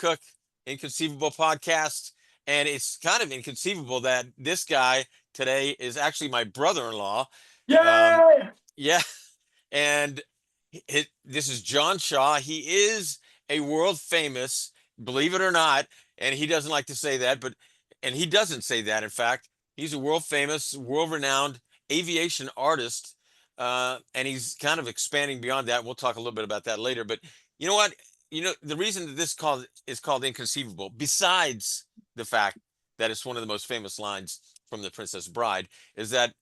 Cook, Inconceivable podcast. And it's kind of inconceivable that this guy today is actually my brother-in-law. Um, Yay! yeah. And this is John Shaw. He is a world famous, believe it or not, and he doesn't like to say that, and he doesn't say that. In fact, he's a world famous, world renowned aviation artist. And he's kind of expanding beyond that. We'll talk a little bit about that later. But you know what? The reason that is called Inconceivable, besides the fact that it's one of the most famous lines from The Princess Bride, is that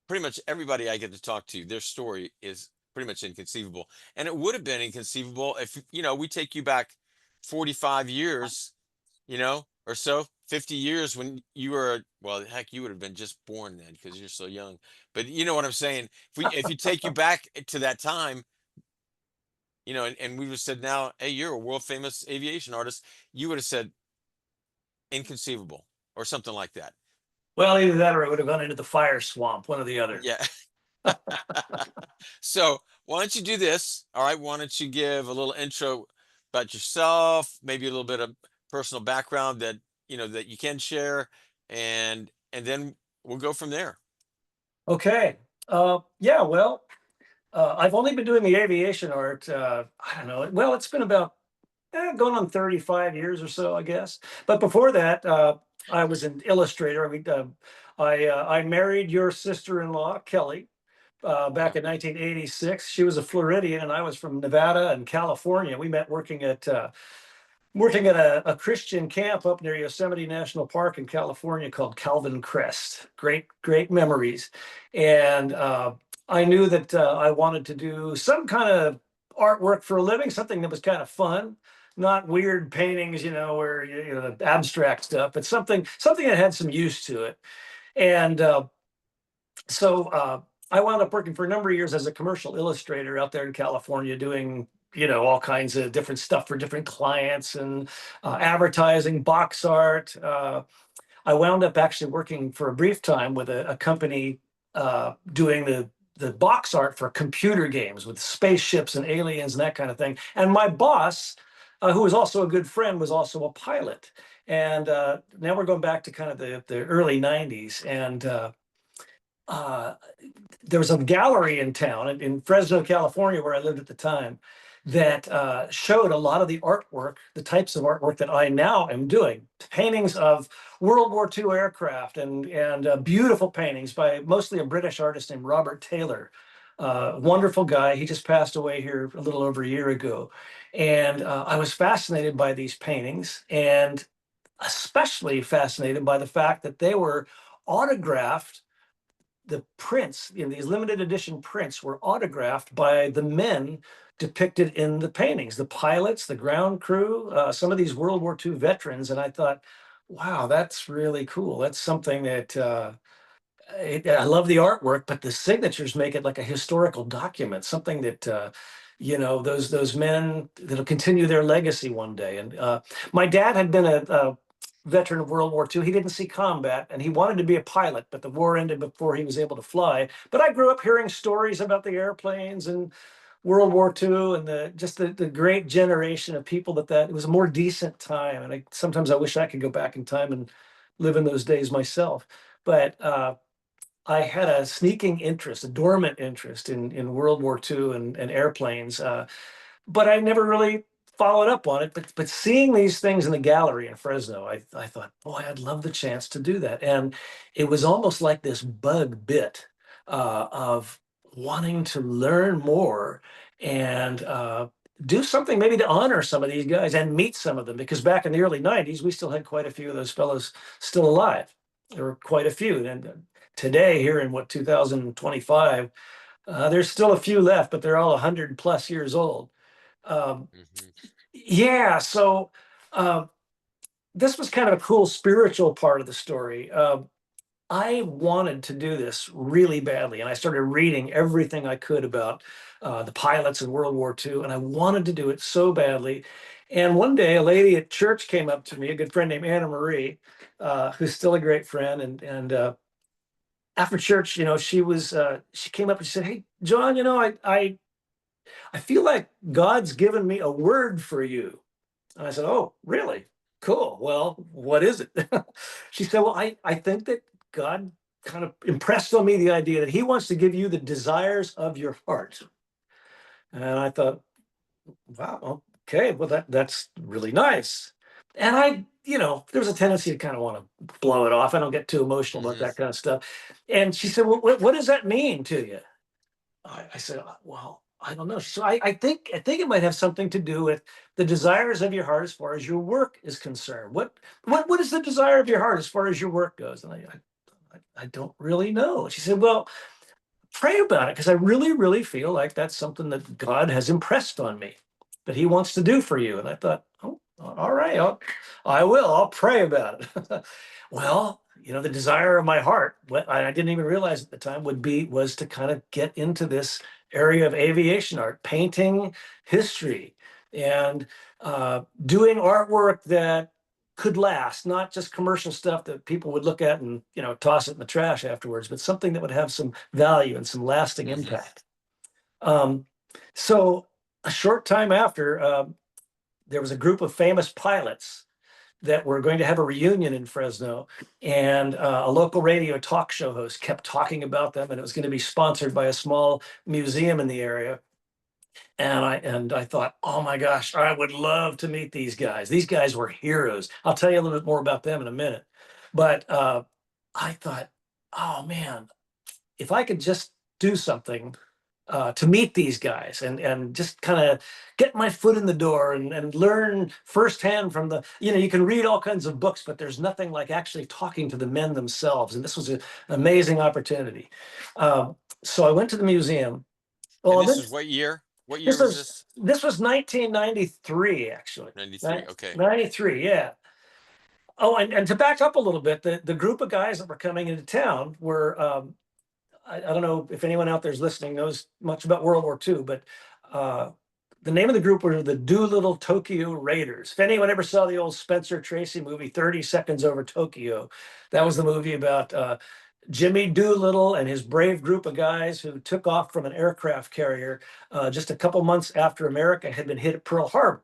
pretty much everybody I get to talk to, their story is pretty much inconceivable. And it would have been inconceivable if, we take you back 45 years, or so, 50 years when you were, well, heck, you would have been just born then because you're so young. But you know what I'm saying? If you take you back to that time, and we would have said now, hey, you're a world famous aviation artist, you would have said inconceivable or something like that. Well, either that or it would have gone into the fire swamp, one or the other. Yeah. So why don't you do this? All right. Why don't you give a little intro about yourself, maybe a little bit of personal background that you can share, and then we'll go from there. Okay. Yeah, well, I've only been doing the aviation art, I don't know. Well, it's been about going on 35 years or so, I guess. But before that, I was an illustrator. I married your sister-in-law, Kelly, Yeah. back in 1986. She was a Floridian, and I was from Nevada and California. We met working at a Christian camp up near Yosemite National Park in California called Calvin Crest. Great memories. And I knew that I wanted to do some kind of artwork for a living, something that was kind of fun, not weird paintings, where the abstract stuff, but something that had some use to it. And so I wound up working for a number of years as a commercial illustrator out there in California, doing all kinds of different stuff for different clients and advertising, box art. I wound up actually working for a brief time with a company doing the box art for computer games with spaceships and aliens and that kind of thing. And my boss, who was also a good friend, was also a pilot. And now we're going back to kind of the early 90s. And uh, there was a gallery in town in Fresno, California, where I lived at the time, that showed a lot of the artwork, the types of artwork that I now am doing. Paintings of World War II aircraft and beautiful paintings by mostly a British artist named Robert Taylor. Wonderful guy. He just passed away here a little over a year ago. And I was fascinated by these paintings, and especially fascinated by the fact that they were autographed. The prints, these limited edition prints, were autographed by the men depicted in the paintings, the pilots, the ground crew, some of these World War II veterans. And I thought, wow, that's really cool. That's something that I love the artwork, but the signatures make it like a historical document, something that those men that'll continue their legacy one day. And my dad had been a veteran of World War II. He didn't see combat, and he wanted to be a pilot, but the war ended before he was able to fly. But I grew up hearing stories about the airplanes and World War II and the great generation of people that it was a more decent time. And sometimes I wish I could go back in time and live in those days myself. But I had a sneaking interest, a dormant interest in World War II and airplanes, but I never really followed up on it. But seeing these things in the gallery in Fresno, I thought, boy, I'd love the chance to do that. And it was almost like this bug bit of wanting to learn more and do something maybe to honor some of these guys and meet some of them, because back in the early 90s, we still had quite a few of those fellows still alive. There were quite a few. And today, here in 2025, there's still a few left, but they're all 100 plus years old. Um, Hmm. yeah, so this was kind of a cool spiritual part of the story. I wanted to do this really badly, and I started reading everything I could about the pilots in World War II, and I wanted to do it so badly. And one day, a lady at church came up to me, a good friend named Anna Marie, who's still a great friend, and after church, she came up and she said, "Hey, John, I feel like God's given me a word for you." And I said, oh, really? Cool. Well, what is it? She said, well, I think that God kind of impressed on me the idea that he wants to give you the desires of your heart. And I thought, wow, okay, well, that's really nice. And there was a tendency to kind of want to blow it off. I don't get too emotional about Hmm. that kind of stuff. And she said, well, what does that mean to you? I said, well, I don't know. So I think it might have something to do with the desires of your heart as far as your work is concerned. What is the desire of your heart as far as your work goes? And I don't really know. She said, well, pray about it because I really, really feel like that's something that God has impressed on me that He wants to do for you. And I thought, oh, all right, I will. I'll pray about it. Well, the desire of my heart, what I didn't even realize at the time was to kind of get into this area of aviation art, painting history, and doing artwork that could last, not just commercial stuff that people would look at and toss it in the trash afterwards, but something that would have some value and some lasting Hmm. impact. Um, so a short time after, there was a group of famous pilots that were going to have a reunion in Fresno, and a local radio talk show host kept talking about them, and it was going to be sponsored by a small museum in the area. And I thought, oh my gosh, I would love to meet these guys. These guys were heroes. I'll tell you a little bit more about them in a minute. But I thought, oh man, if I could just do something to meet these guys and just kind of get my foot in the door and learn firsthand from you can read all kinds of books, but there's nothing like actually talking to the men themselves. And this was an amazing opportunity. So I went to the museum. And Well, this is what year? What year this was was this? this was 1993, actually. 93. Okay. 93, yeah. Oh, and to back up a little bit, the group of guys that were coming into town were I don't know if anyone out there's listening knows much about World War II, but uh, the name of the group were the Doolittle Tokyo Raiders. If anyone ever saw the old Spencer Tracy movie, 30 Seconds Over Tokyo, that was the movie about Jimmy Doolittle and his brave group of guys who took off from an aircraft carrier just a couple months after America had been hit at Pearl Harbor.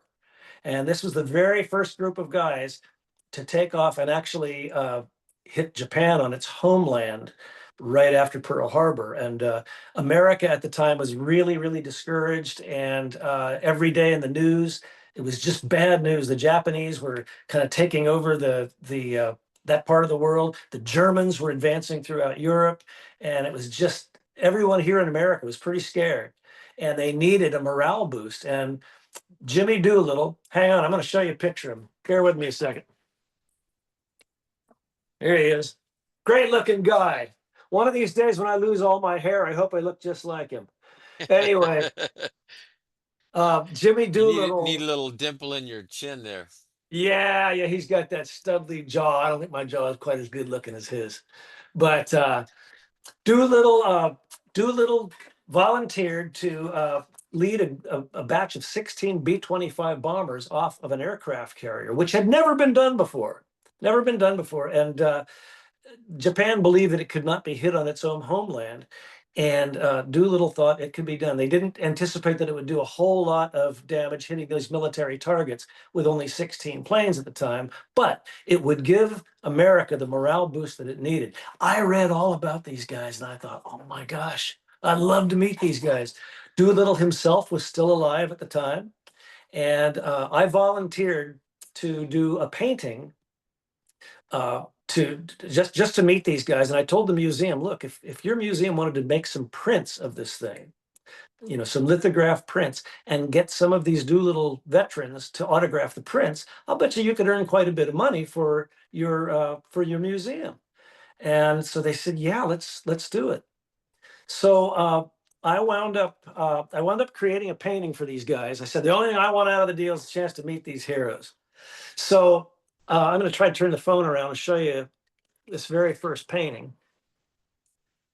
And this was the very first group of guys to take off and actually hit Japan on its homeland right after Pearl Harbor. And America at the time was really, really discouraged. And every day in the news, it was just bad news. The Japanese were kind of taking over that part of the world. The Germans were advancing throughout Europe, and it was just everyone here in America was pretty scared, and they needed a morale boost. And Jimmy Doolittle, hang on, I'm going to show you a picture of him. Bear with me a second. Here he is. Great looking guy. One of these days when I lose all my hair, I hope I look just like him. Anyway, Jimmy You need a Doolittle. little dimple in your chin there. Yeah, he's got that studly jaw. I don't think my jaw is quite as good looking as his. But Doolittle, Doolittle volunteered to lead a batch of 16 B-25 bombers off of an aircraft carrier, which had never been done before. Never been done before. And Japan believed that it could not be hit on its own homeland, and Doolittle thought it could be done. They didn't anticipate that it would do a whole lot of damage hitting those military targets with only 16 planes at the time, but it would give America the morale boost that it needed. I read all about these guys and I thought, oh my gosh, I'd love to meet these guys. Doolittle himself was still alive at the time, and I volunteered to do a painting to just to meet these guys. And I told the museum, look, if your museum wanted to make some prints of this thing, some lithograph prints, and get some of these Doolittle veterans to autograph the prints, I'll bet you could earn quite a bit of money for your museum. And so they said, yeah, let's do it. So I wound up creating a painting for these guys. I said the only thing I want out of the deal is a chance to meet these heroes. So I'm going to try to turn the phone around and show you this very first painting.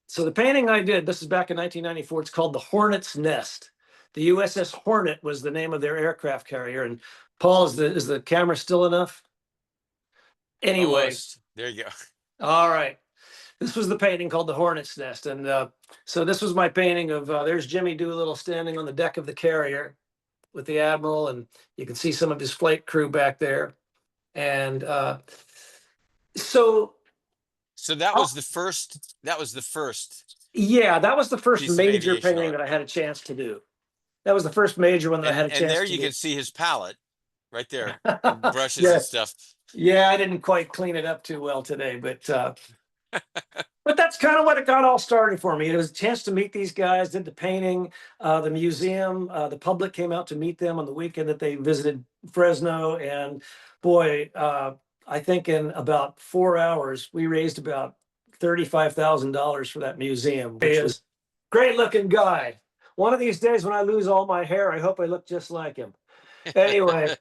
So the painting I did, this is back in 1994. It's called the Hornet's Nest. The USS Hornet was the name of their aircraft carrier. And Paul, is the camera still enough? Anyway, Almost. There you go. all right. This was the painting called the Hornet's Nest. And so this was my painting of there's Jimmy Doolittle standing on the deck of the carrier. with the admiral, and you can see some of his flight crew back there. And so, So that uh, was the first. That was the first yeah, that was the first piece of major aviation painting art. that I had a chance to do. That was the first major one that I had a And chance there to you do. can see his palette right there, and brushes Yeah, and stuff. yeah, I didn't quite clean it up too well today, but that's kind of what it got all started for me. It was a chance to meet these guys, did the painting, the museum, the public came out to meet them on the weekend that they visited Fresno. And boy, I think in about 4 hours, we raised about $35,000 for that museum, which was great looking guy. One of these days when I lose all my hair, I hope I look just like him. Anyway,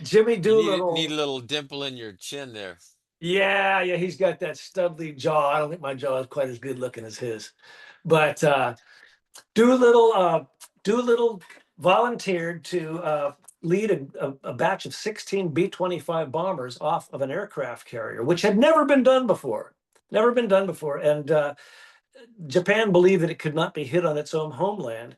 Jimmy You need a Doolittle. little dimple in your chin there. Yeah, yeah, he's got that studly jaw. I don't think my jaw is quite as good looking as his. But Doolittle, Doolittle volunteered to lead a batch of 16 B-25 bombers off of an aircraft carrier, which had never been done before. Never been done before. And Japan believed that it could not be hit on its own homeland.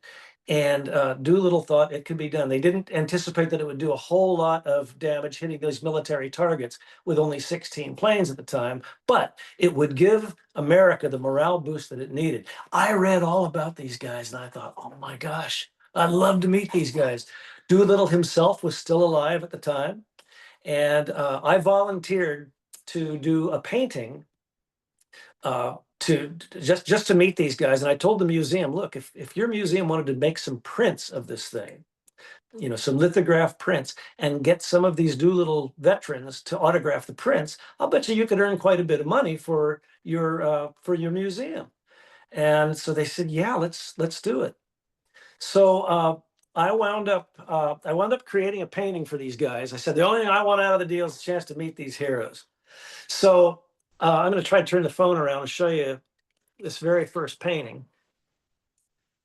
And Doolittle thought it could be done. They didn't anticipate that it would do a whole lot of damage hitting those military targets with only 16 planes at the time, but it would give America the morale boost that it needed. I read all about these guys and I thought, oh my gosh, I'd love to meet these guys. Doolittle himself was still alive at the time. And I volunteered to do a painting to just to meet these guys. And I told the museum, look, if your museum wanted to make some prints of this thing, some lithograph prints, and get some of these Doolittle veterans to autograph the prints, I'll bet you could earn quite a bit of money for your museum. And so they said, yeah, let's do it. So I wound up creating a painting for these guys. I said the only thing I want out of the deal is a chance to meet these heroes. So I'm going to try to turn the phone around and show you this very first painting.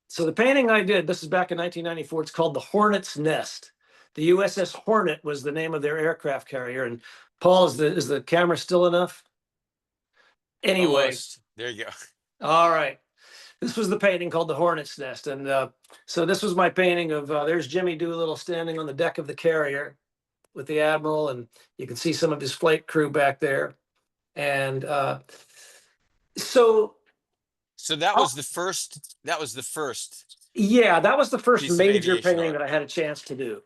So the painting I did, this is back in 1994. It's called the Hornet's Nest. The USS Hornet was the name of their aircraft carrier. And Paul, is the camera still enough? Anyway, Almost. There you go. all right. This was the painting called the Hornet's Nest. And so this was my painting of, there's Jimmy Doolittle standing on the deck of the carrier with the admiral. And you can see some of his flight crew back there. And so So that was the first. That was the first yeah, that was the first piece of major aviation painting art. that I had a chance to do.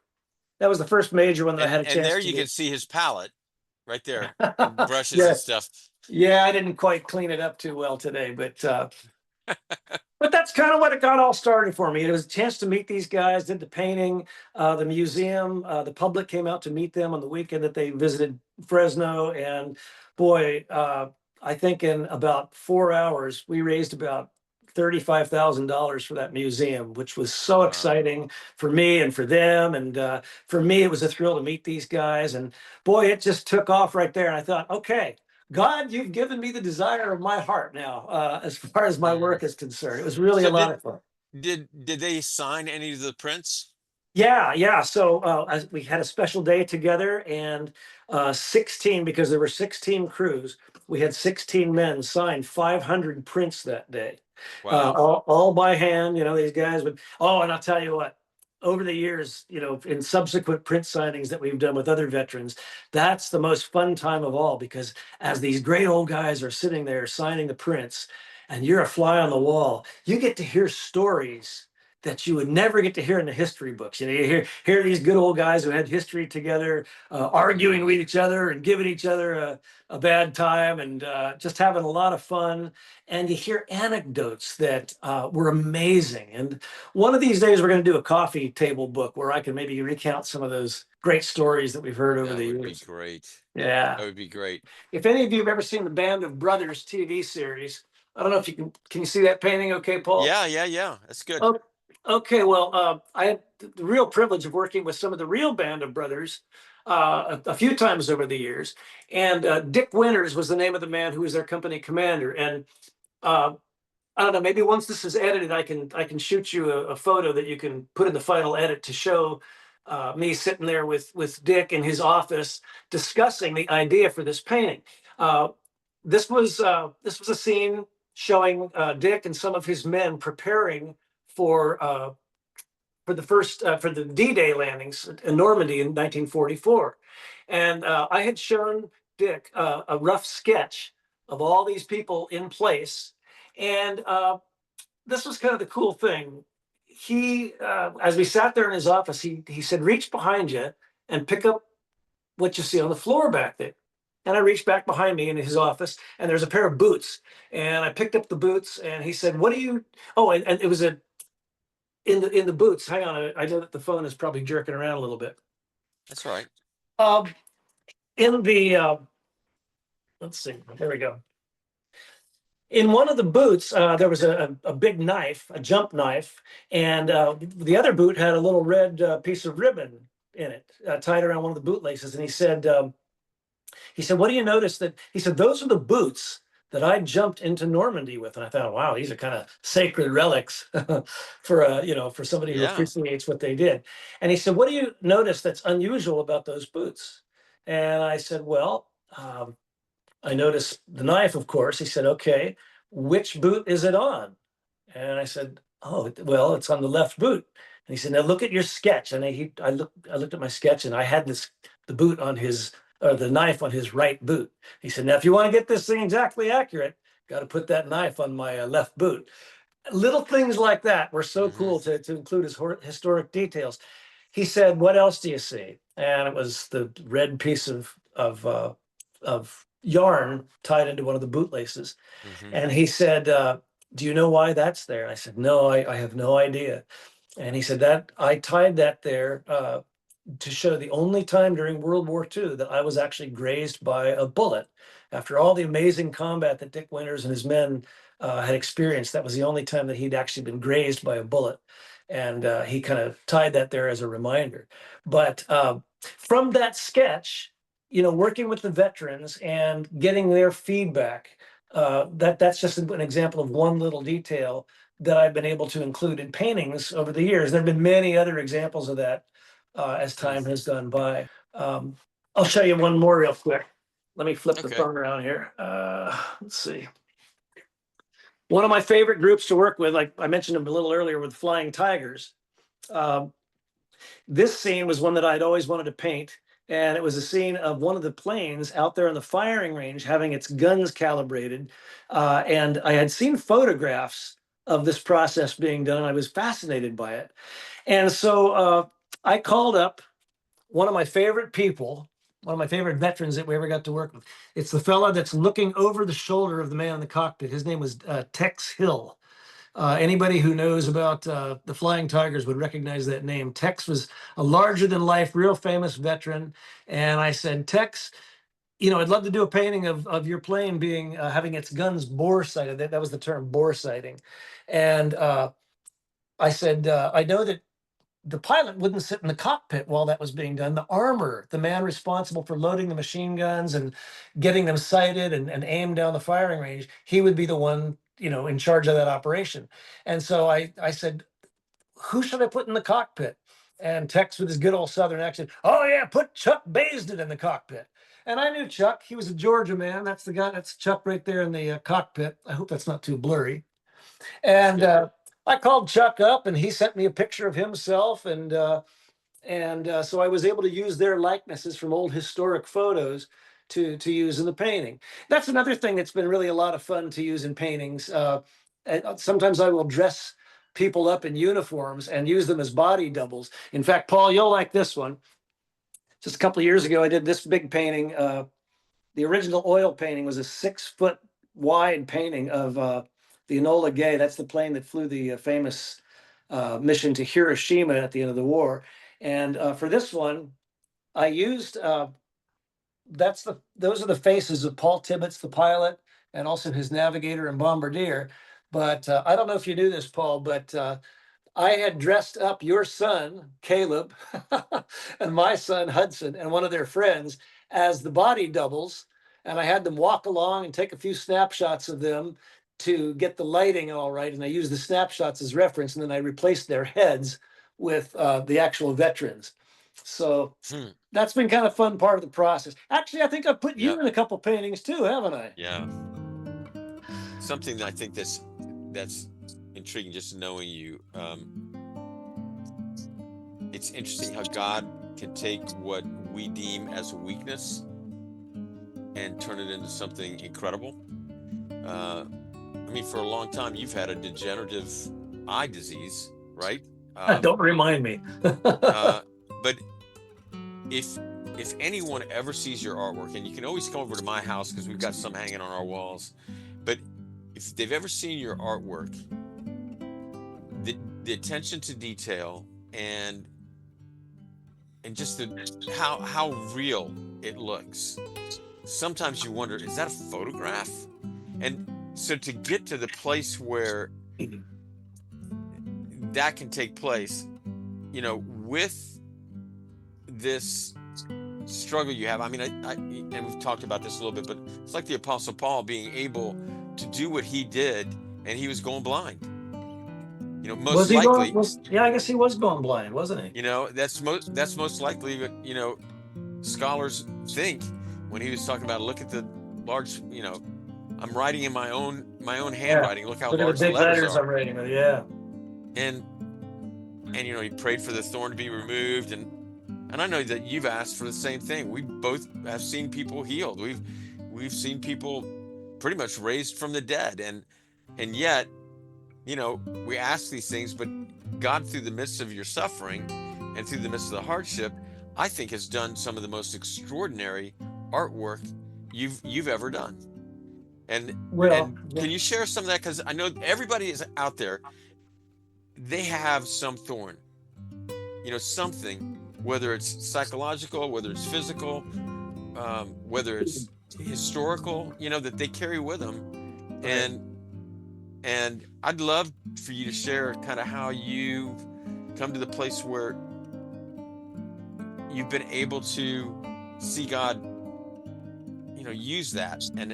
That was the first major one that I had a And chance there to you do. can see his palette right there, and brushes and Yeah, stuff. yeah, I didn't quite clean it up too well today, but that's kind of what it got all started for me. It was a chance to meet these guys, did the painting, the museum, the public came out to meet them on the weekend that they visited Fresno. And boy, I think in about 4 hours, we raised about $35,000 for that museum, which was so Wow. exciting for me and for them. And for me, it was a thrill to meet these guys. And boy, it just took off right there. And I thought, okay, God, you've given me the desire of my heart now, as far as my Mm. work is concerned. It was really a So lot of fun. did they sign any of the prints? Yeah, yeah. So we had a special day together, and 16, because there were 16 crews, we had 16 men sign 500 prints that day, Wow. all by hand. These guys would. Oh, and I'll tell you what. Over the years, in subsequent print signings that we've done with other veterans, that's the most fun time of all, because as these great old guys are sitting there signing the prints, and you're a fly on the wall, you get to hear stories that you would never get to hear in the history books. You hear these good old guys who had history together, arguing Mm. with each other and giving each other a bad time, and just having a lot of fun. And you hear anecdotes that were amazing. And one of these days, we're going to do a coffee table book where I can maybe recount some of those great stories that we've heard over That the would be years. great. Yeah. That would be great. If any of you have ever seen the Band of Brothers TV series, I don't know if you can you see that painting okay, Paul? Yeah, yeah, yeah. That's good. Oh, okay. Well, I had the real privilege of working with some of the real Band of Brothers a few times over the years. And Dick Winters was the name of the man who was their company commander. And uh, I don't know, maybe once this is edited, I can shoot you a photo that you can put in the final edit to show me sitting there with Dick in his office discussing the idea for this painting. Uh, this was a scene showing Dick and some of his men preparing for for the D-Day landings in Normandy in 1944, and I had shown Dick a rough sketch of all these people in place, and this was kind of the cool thing. He, as we sat there in his office, he said, "Reach behind you and pick up what you see on the floor back there." And I reached back behind me in his office, and there's a pair of boots. And I picked up the boots, and he said, "What do you?" Oh, and it was in the boots. Hang on, I know that the phone is probably jerking around a little bit. That's right. Um, in the let's see, there we go. In one of the boots, there was a big knife, a jump knife, and the other boot had a little red piece of ribbon in it, tied around one of the bootlaces. And he said, "What do you notice that?" He said, "Those are the boots that I jumped into Normandy with." And I thought, wow, these are kind of sacred relics for for somebody who Yeah. appreciates what they did. And he said, "What do you notice that's unusual about those boots?" And I said, "Well, I noticed the knife, of course." He said, "Okay, which boot is it on?" And I said, "Oh, well, it's on the left boot." And he said, "Now look at your sketch." And I looked at my sketch, and I had the boot on his, or the knife on his right boot. He said, "Now, if you want to get this thing exactly accurate, got to put that knife on my left boot." Little things like that were so Hmm. cool to include as historic details. He said, "What else do you see?" And it was the red piece of yarn tied into one of the bootlaces. Hmm. And he said, "Do you know why that's there?" I said, "No, I have no idea." And he said, "That I tied that there to show the only time during World War II that I was actually grazed by a bullet. After all the amazing combat that Dick Winters and his men had experienced, that was the only time that he'd actually been grazed by a bullet." And he kind of tied that there as a reminder. But from that sketch, working with the veterans and getting their feedback, that's just an example of one little detail that I've been able to include in paintings over the years. There have been many other examples of that as time has gone by. I'll show you one more real quick. Let me flip the Okay. phone around here. Let's see. One of my favorite groups to work with, like I mentioned them a little earlier, with Flying Tigers. Um, this scene was one that I'd always wanted to paint. And it was a scene of one of the planes out there on the firing range having its guns calibrated. And I had seen photographs of this process being done. And I was fascinated by it. And so I called up one of my favorite people, one of my favorite veterans that we ever got to work with. It's the fella that's looking over the shoulder of the man in the cockpit. His name was Tex Hill. Anybody who knows about the Flying Tigers would recognize that name. Tex was a larger than life, real famous veteran. And I said, "Tex, I'd love to do a painting of your plane being having its guns bore sighted." That was the term, bore sighting. And I said, "I know that the pilot wouldn't sit in the cockpit while that was being done. The armor, the man responsible for loading the machine guns and getting them sighted and aimed down the firing range, he would be the one, in charge of that operation." And so I said, "Who should I put in the cockpit?" And Tex, with his good old Southern accent, "Oh yeah, put Chuck Baisden in the cockpit." And I knew Chuck. He was a Georgia man. That's the guy. That's Chuck right there in the cockpit. I hope that's not too blurry. That's And good. I called Chuck up, and he sent me a picture of himself, and so I was able to use their likenesses from old historic photos to use in the painting. That's another thing that's been really a lot of fun to use in paintings. And sometimes I will dress people up in uniforms and use them as body doubles. In fact, Paul, you'll like this one. Just a couple of years ago, I did this big painting. The original oil painting was a 6 foot wide painting of the Enola Gay. That's the plane that flew the famous mission to Hiroshima at the end of the war. And for this one, I used those are the faces of Paul Tibbets, the pilot, and also his navigator and bombardier. But I don't know if you knew this, Paul, but I had dressed up your son, Caleb, and my son, Hudson, and one of their friends as the body doubles. And I had them walk along and take a few snapshots of them to get the lighting all right. And I used the snapshots as reference. And then I replaced their heads with the actual veterans. So Hmm. that's been kind of fun part of the process. Actually, I think I've put you Yep. in a couple paintings too, haven't I? Yeah. Something that I think that's intriguing, just knowing you. it's interesting how God can take what we deem as a weakness and turn it into something incredible. Uh, I mean, for a long time, you've had a degenerative eye disease, right? Um, Don't remind me. uh, but if if anyone ever sees your artwork, and you can always come over to my house because we've got some hanging on our walls, but if they've ever seen your artwork, the the attention to detail and just how real it looks. Sometimes you wonder, is that a photograph? And so to get to the place where that can take place, with this struggle you have. I mean, and we've talked about this a little bit, but it's like the Apostle Paul being able to do what he did, and he was going blind. Was Most he going? likely, Yeah, I guess he was going blind, wasn't he? that's most likely. But scholars think when he was talking about, look at the large, I'm writing in my own Yeah. handwriting. Look how Look at the large the big letters letters I'm are. reading. Yeah. And he prayed for the thorn to be removed, and I know that you've asked for the same thing. We both have seen people healed. We've seen people pretty much raised from the dead, and yet, we ask these things, but God, through the midst of your suffering and through the midst of the hardship, I think has done some of the most extraordinary artwork you've ever done. And Well, and yeah. can you share some of that? Because I know everybody is out there. They have some thorn, something, whether it's psychological, whether it's physical, whether it's historical, that they carry with them. Right. And I'd love for you to share kind of how you've come to the place where you've been able to see God, use that, and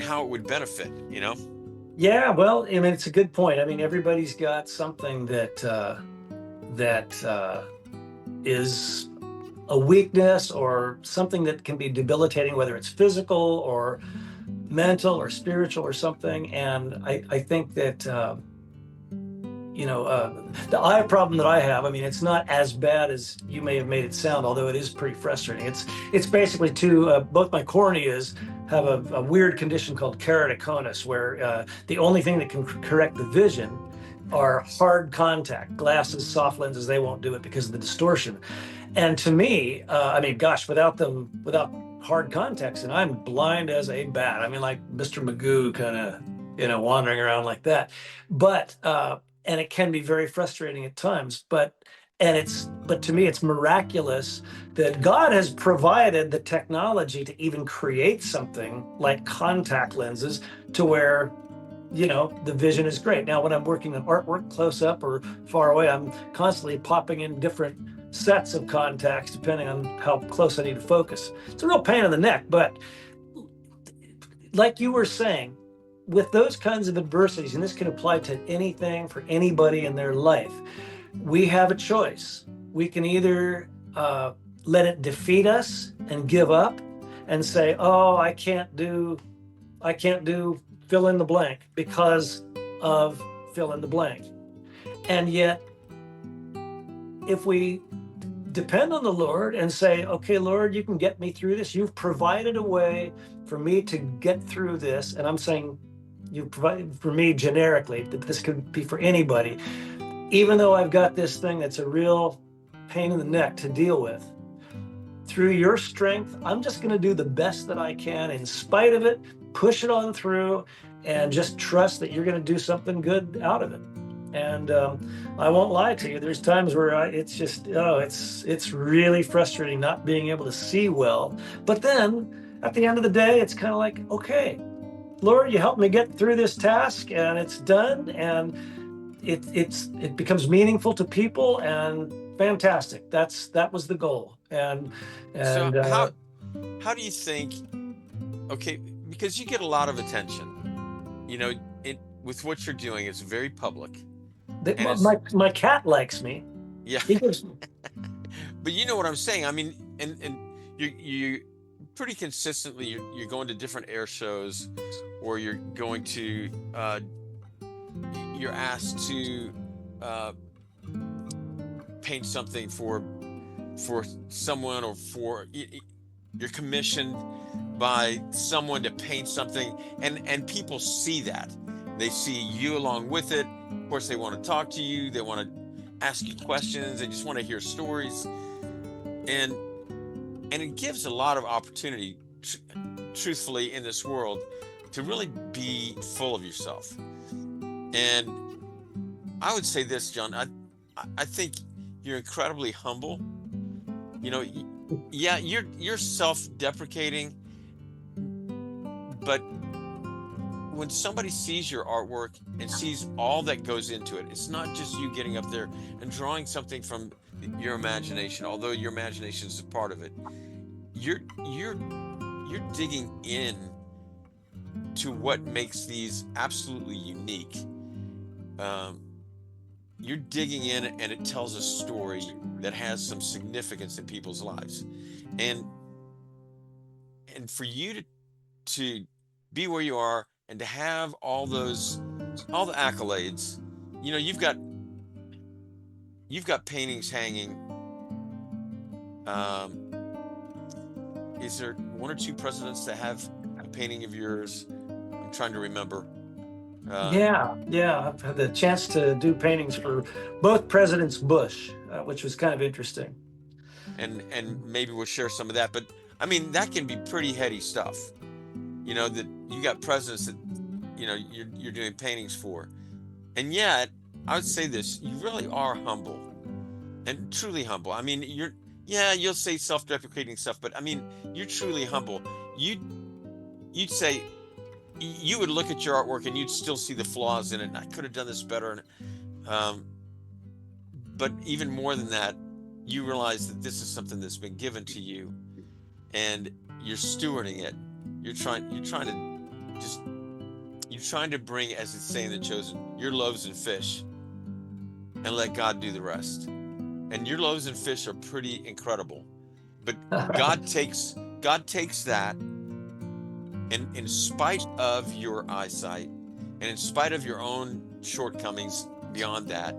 how it would benefit. Yeah. Well, I mean, it's a good point. I mean, everybody's got something that is a weakness or something that can be debilitating, whether it's physical or mental or spiritual or something. And I think that the eye problem that I have, I mean, it's not as bad as you may have made it sound, although it is pretty frustrating. It's basically both my corneas have a weird condition called keratoconus, where the only thing that can correct the vision are hard contact glasses. Soft lenses, they won't do it because of the distortion. And to me, I mean, gosh, without hard contacts, and I'm blind as a bat. I mean, like Mr. Magoo, kind of, wandering around like that. But and it can be very frustrating at times. But to me, it's miraculous that God has provided the technology to even create something like contact lenses to where the vision is great. Now, when I'm working on artwork close up or far away, I'm constantly popping in different sets of contacts depending on how close I need to focus. It's a real pain in the neck, but like you were saying, with those kinds of adversities, and this can apply to anything for anybody in their life, we have a choice. We can either let it defeat us and give up and say, oh, I can't do fill in the blank because of fill in the blank. And yet, if we depend on the Lord and say, okay, Lord, you can get me through this. You've provided a way for me to get through this. And I'm saying you've provided for me generically, that this could be for anybody. Even though I've got this thing that's a real pain in the neck to deal with, through your strength, I'm just going to do the best that I can in spite of it, push it on through, and just trust that you're going to do something good out of it. And I won't lie to you. There's times where it's really frustrating not being able to see well. But then at the end of the day, it's kind of like, okay, Lord, you helped me get through this task, and it's done, and it becomes meaningful to people, and fantastic. That was the goal. And So how do you think? Okay, because you get a lot of attention, with what you're doing. It's very public, and it's my cat likes me. yeah. He gives, But you know what I'm saying. I mean, and you pretty consistently you're going to different air shows, or you're going to you're asked to paint something for someone, or you're commissioned by someone to paint something, and people see that. They see you along with it. Of course, they want to talk to you, they want to ask you questions, they just want to hear stories. And it gives a lot of opportunity, truthfully, in this world, to really be full of yourself. And I would say this, John, I think you're incredibly humble. You know, yeah, you're self-deprecating, but when somebody sees your artwork and sees all that goes into it, it's not just you getting up there and drawing something from your imagination, although your imagination is a part of it. You're you're you're digging in to what makes these absolutely unique. Um, you're digging in, and it tells a story that has some significance in people's lives. And for you to be where you are, and to have all the accolades. You know, you've got paintings hanging. um is there one or two presidents that have a painting of yours? I'm trying to remember. uh Yeah, yeah. I've had the chance to do paintings for both Presidents Bush, which was kind of interesting. and maybe we'll share some of that, but I mean, that can be pretty heady stuff, that you got presidents that you're doing paintings for. And yet, I would say this: you really are humble, and truly humble. I mean, yeah, you'll say self-deprecating stuff, but I mean, you're truly humble. You'd say, you would look at your artwork and you'd still see the flaws in it, and I could have done this better. um, but even more than that, you realize that this is something that's been given to you, and you're stewarding it. You're trying to bring, as it's saying in The Chosen, your loaves and fish, and let God do the rest. And your loaves and fish are pretty incredible. But God takes that, and in spite of your eyesight, and in spite of your own shortcomings beyond that,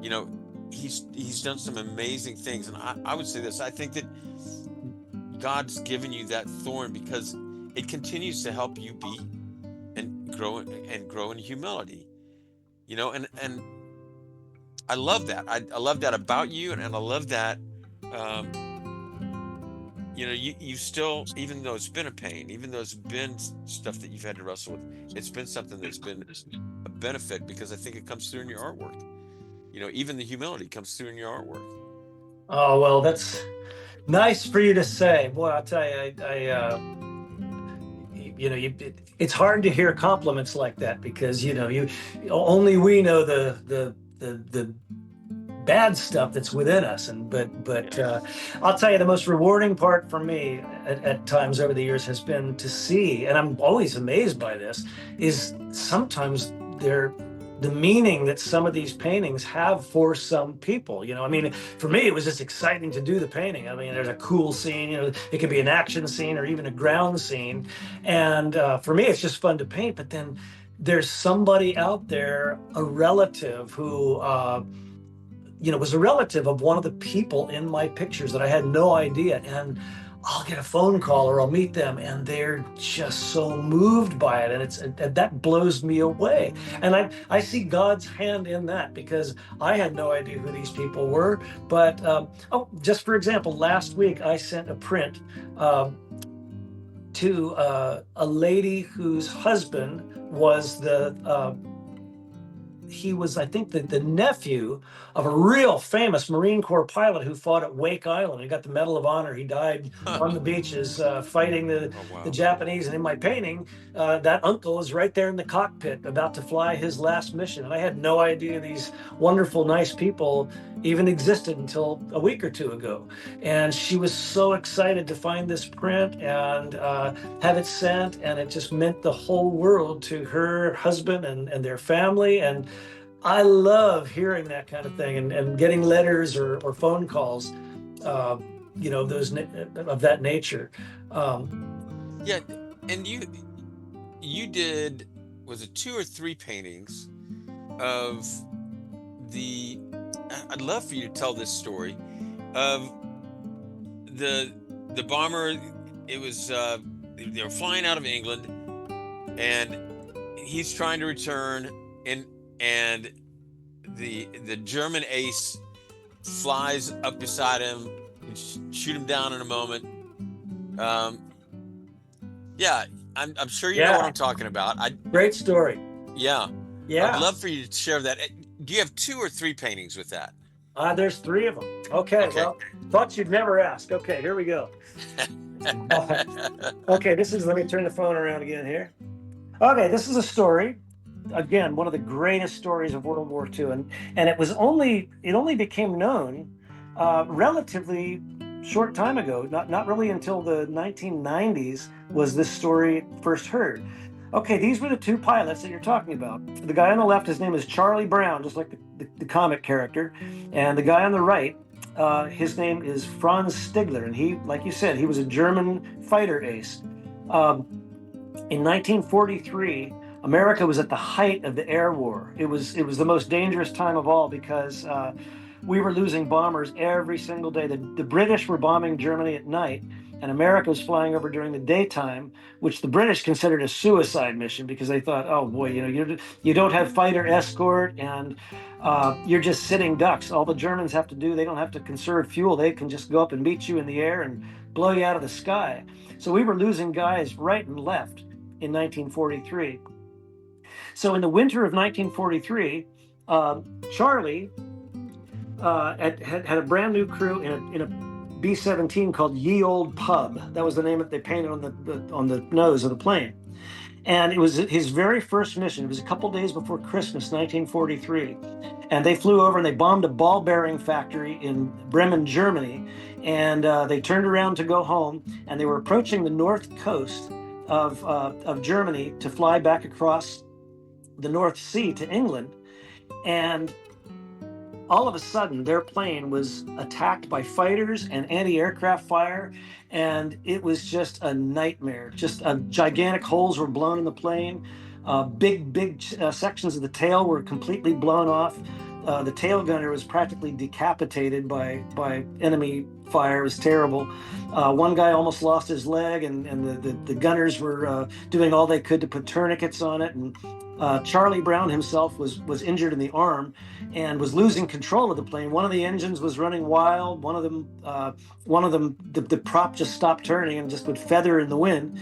you know, he's done some amazing things. And I would say this: I think that God's given you that thorn because it continues to help you be and grow in humility. And I love that. I love that about you, and I love that. Um, you still, even though it's been a pain, even though it's been stuff that you've had to wrestle with, it's been something that's been a benefit, because I think it comes through in your artwork. Even the humility comes through in your artwork. Oh, well, that's nice for you to say. Boy, I'll tell you, it's hard to hear compliments like that because, only we know the bad stuff that's within us. But I'll tell you, the most rewarding part for me at times over the years has been to see, and I'm always amazed by this, is sometimes the meaning that some of these paintings have for some people. I mean, for me, it was just exciting to do the painting. I mean, there's a cool scene, it could be an action scene or even a ground scene. And for me, it's just fun to paint. But then there's somebody out there, a relative who, was a relative of one of the people in my pictures that I had no idea. And I'll get a phone call or I'll meet them and they're just so moved by it. And that blows me away. And I see God's hand in that because I had no idea who these people were. But, just for example, last week I sent a print to a lady whose husband was he was, I think, the nephew of a real famous Marine Corps pilot who fought at Wake Island. He got the Medal of Honor. He died on the beaches fighting Oh, the wow. Japanese. And in my painting, that uncle is right there in the cockpit about to fly his last mission. And I had no idea these wonderful, nice people even existed until a week or two ago. And she was so excited to find this print and have it sent. And it just meant the whole world to her husband and their family. And I love hearing that kind of thing and getting letters or phone calls, uh, those of that nature. Yeah, and you did, was it two or three paintings of the I'd love for you to tell this story of the the bomber. It was they were flying out of England, and he's trying to return, and and the German ace flies up beside him and shoot him down in a moment. Um, yeah, I'm sure you know what Yeah, I'm talking about. great story. Yeah, I'd Yeah. love for you to share that. Do you have two or three paintings with that? There's three of them. Okay, Okay. well, thought you'd never ask. Okay, here we go. Okay, let me turn the phone around again here. Okay, this is a story. Again, one of the greatest stories of World War II, and it only became known relatively short time ago. Not really until the 1990s was this story first heard. Okay, these were the two pilots that you're talking about. The guy on the left, his name is Charlie Brown, just like the comic character, and the guy on the right, his name is Franz Stigler, and he, like you said, he was a German fighter ace. Um, in 1943, America was at the height of the air war. It was the most dangerous time of all because we were losing bombers every single day. The British were bombing Germany at night, and America was flying over during the daytime, which the British considered a suicide mission because they thought, oh boy, you don't have fighter escort, and you're just sitting ducks. All the Germans have to do, they don't have to conserve fuel. They can just go up and meet you in the air and blow you out of the sky. So we were losing guys right and left in 1943. So in the winter of 1943, Charlie had a brand new crew in a B-17 called Ye Old Pub. That was the name that they painted on the nose of the plane. And it was his very first mission. It was a couple days before Christmas, 1943. And they flew over and they bombed a ball bearing factory in Bremen, Germany. And they turned around to go home. And they were approaching the north coast of Germany to fly back across the North Sea to England. And all of a sudden, their plane was attacked by fighters and anti-aircraft fire, and it was just a nightmare. Just gigantic holes were blown in the plane. Big sections of the tail were completely blown off. The tail gunner was practically decapitated by enemy fire. It was terrible. One guy almost lost his leg, and the gunners were doing all they could to put tourniquets on it. And Charlie Brown himself was injured in the arm and was losing control of the plane. One of the engines was running wild. One of them, the prop just stopped turning and just would feather in the wind.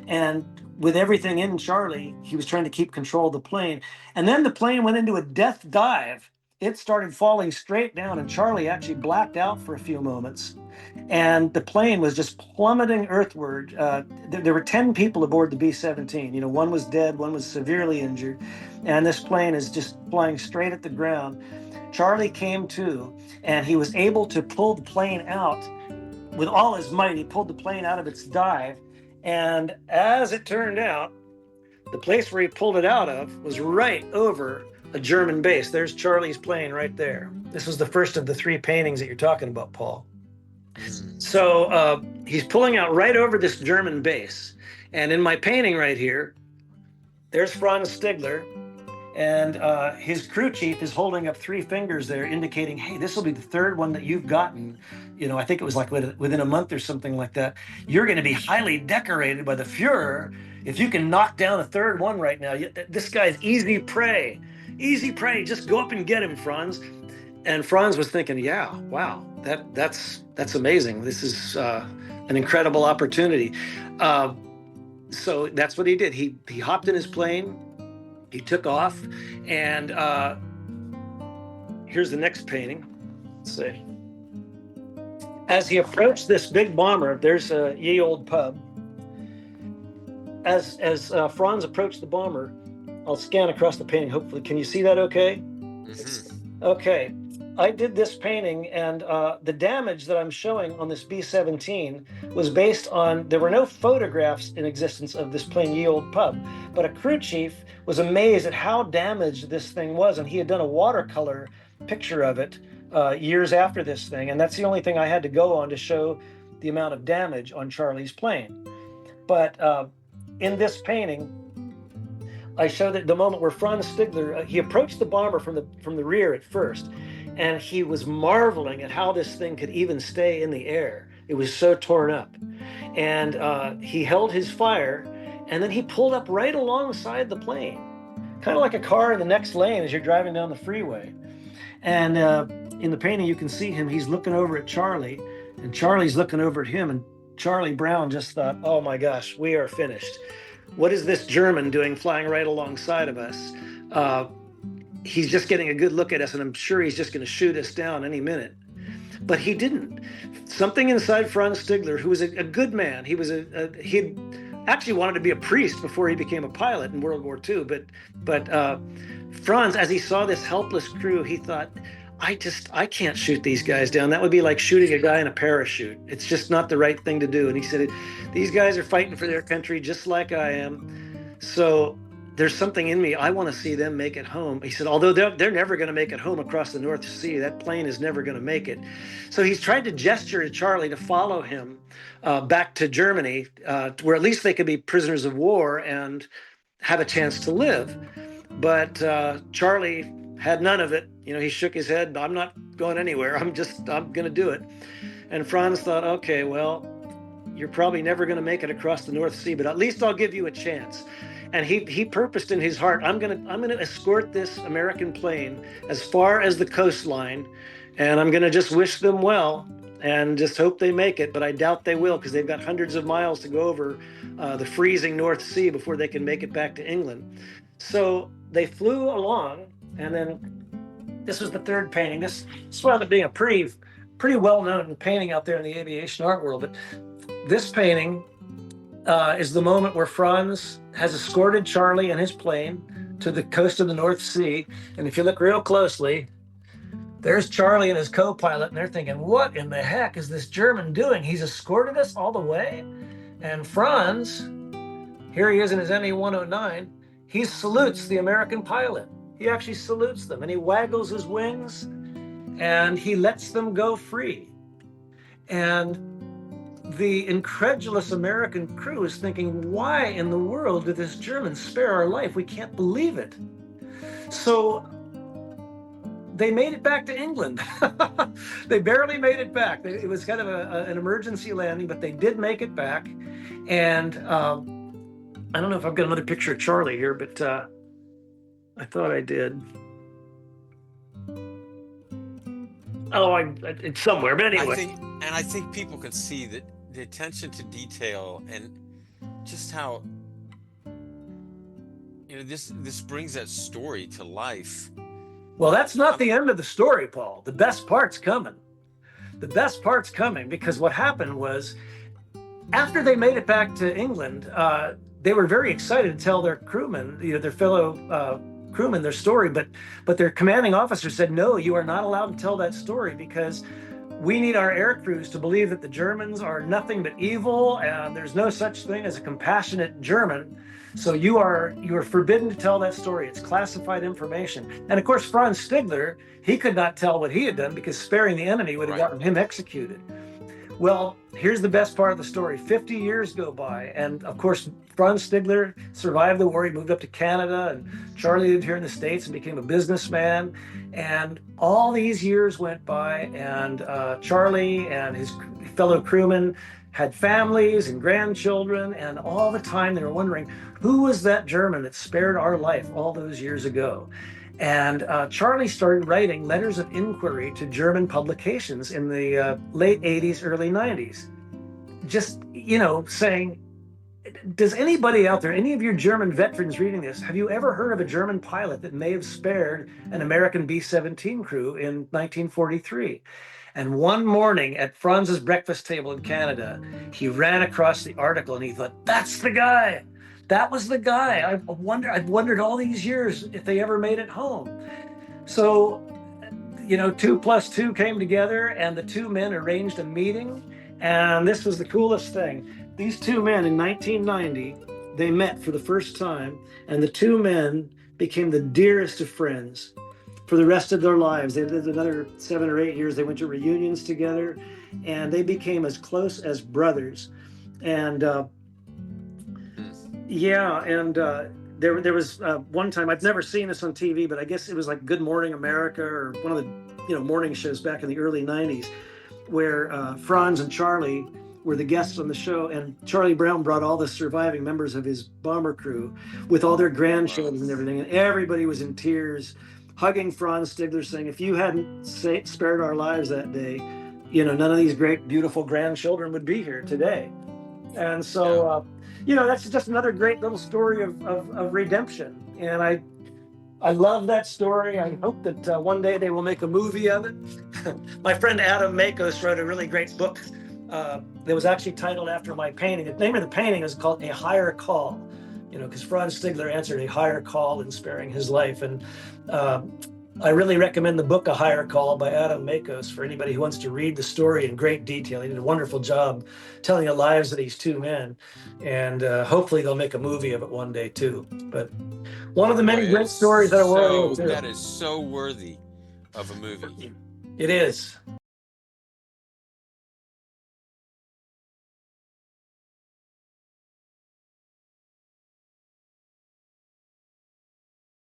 And with everything in Charlie, he was trying to keep control of the plane. And then the plane went into a death dive. It started falling straight down, and Charlie actually blacked out for a few moments. And the plane was just plummeting earthward. There were 10 people aboard the B-17. One was dead, one was severely injured. And this plane is just flying straight at the ground. Charlie came to, and he was able to pull the plane out with all his might. He pulled the plane out of its dive. And as it turned out, the place where he pulled it out of was right over a German base. There's Charlie's plane right there. This was the first of the three paintings that you're talking about, Paul. So he's pulling out right over this German base. And in my painting right here, there's Franz Stigler. And his crew chief is holding up three fingers there, indicating, hey, this will be the third one that you've gotten. I think it was like within a month or something like that. You're going to be highly decorated by the Fuhrer if you can knock down a third one right now. This guy's easy prey. Easy prey. Just go up and get him, Franz. And Franz was thinking, yeah, wow, that's amazing. This is an incredible opportunity. So that's what he did. He hopped in his plane. He took off, and here's the next painting. Let's see. As he approached this big bomber, there's a Ye Old Pub. As Franz approached the bomber, I'll scan across the painting. Hopefully, can you see that okay? Mm-hmm. Okay. I did this painting, and the damage that I'm showing on this B-17 was based on, there were no photographs in existence of this plane Ye Old Pub, but a crew chief was amazed at how damaged this thing was, and he had done a watercolor picture of it years after this thing, and that's the only thing I had to go on to show the amount of damage on Charlie's plane. But in this painting, I showed at the moment where Franz Stigler, he approached the bomber from the rear at first, and he was marveling at how this thing could even stay in the air. It was so torn up. And he held his fire, and then he pulled up right alongside the plane, kind of like a car in the next lane as you're driving down the freeway. And in the painting, you can see him. He's looking over at Charlie, and Charlie's looking over at him. And Charlie Brown just thought, oh my gosh, we are finished. What is this German doing flying right alongside of us? He's just getting a good look at us, and I'm sure he's just going to shoot us down any minute. But he didn't. Something inside Franz Stigler, who was a good man, he actually wanted to be a priest before he became a pilot in World War II. But Franz, as he saw this helpless crew, he thought, I can't shoot these guys down. That would be like shooting a guy in a parachute. It's just not the right thing to do. And he said, these guys are fighting for their country just like I am. So there's something in me. I want to see them make it home. He said, although they're never going to make it home across the North Sea. That plane is never going to make it. So he's tried to gesture to Charlie to follow him back to Germany, where at least they could be prisoners of war and have a chance to live. But Charlie had none of it. He shook his head. I'm not going anywhere. I'm going to do it. And Franz thought, okay, well, you're probably never going to make it across the North Sea, but at least I'll give you a chance. And he purposed in his heart, I'm gonna escort this American plane as far as the coastline, and I'm gonna just wish them well and just hope they make it. But I doubt they will, because they've got hundreds of miles to go over the freezing North Sea before they can make it back to England. So they flew along, and then this was the third painting. This wound up being a pretty well-known painting out there in the aviation art world. But this painting is the moment where Franz has escorted Charlie and his plane to the coast of the North Sea. And if you look real closely, there's Charlie and his co-pilot, and they're thinking, what in the heck is this German doing? He's escorted us all the way. And Franz, here he is in his ME-109, he salutes the American pilot. He actually salutes them, and he waggles his wings, and he lets them go free. And the incredulous American crew is thinking, why in the world did this German spare our life? We can't believe it. So they made it back to England. They barely made it back. It was kind of an emergency landing, but they did make it back. And I don't know if I've got another picture of Charlie here, but I thought I did. Oh, it's somewhere, but anyway. I think people can see that the attention to detail and just how this brings that story to life. Well, that's not the end of the story, Paul. The best part's coming. The best part's coming, because what happened was, after they made it back to England, they were very excited to tell their crewmen, their fellow crewmen, their story, but their commanding officer said, no, you are not allowed to tell that story, because we need our air crews to believe that the Germans are nothing but evil, and there's no such thing as a compassionate German. So you are forbidden to tell that story. It's classified information. And of course, Franz Stigler, he could not tell what he had done, because sparing the enemy would have gotten him executed. Well, here's the best part of the story. 50 years go by, and of course, Franz Stigler survived the war. He moved up to Canada, and Charlie lived here in the States and became a businessman. And all these years went by, and Charlie and his fellow crewmen had families and grandchildren, and all the time they were wondering, who was that German that spared our life all those years ago? And Charlie started writing letters of inquiry to German publications in the late 80s, early 90s. Just, saying, does anybody out there, any of your German veterans reading this, have you ever heard of a German pilot that may have spared an American B-17 crew in 1943? And one morning at Franz's breakfast table in Canada, he ran across the article and he thought, that's the guy. That was the guy. I've wondered all these years if they ever made it home. So, 2 plus 2 came together, and the two men arranged a meeting. And this was the coolest thing. These two men in 1990, they met for the first time, and the two men became the dearest of friends for the rest of their lives. They lived another 7 or 8 years. They went to reunions together, and they became as close as brothers. And there was one time, I've never seen this on TV, but I guess it was like Good Morning America or one of the morning shows back in the early 90s, where Franz and Charlie were the guests on the show, and Charlie Brown brought all the surviving members of his bomber crew with all their grandchildren and everything, and everybody was in tears, hugging Franz Stigler, saying, "If you hadn't spared our lives that day, none of these great, beautiful grandchildren would be here today." And so, that's just another great little story of redemption. And I love that story. I hope that one day they will make a movie of it. My friend Adam Makos wrote a really great book that was actually titled after my painting. The name of the painting is called A Higher Call, because Franz Stigler answered a higher call in sparing his life. And I really recommend the book A Higher Call by Adam Makos for anybody who wants to read the story in great detail. He did a wonderful job telling the lives of these two men. And hopefully they'll make a movie of it one day too. But one of the many great stories that are worthy of that is so worthy of a movie. It is.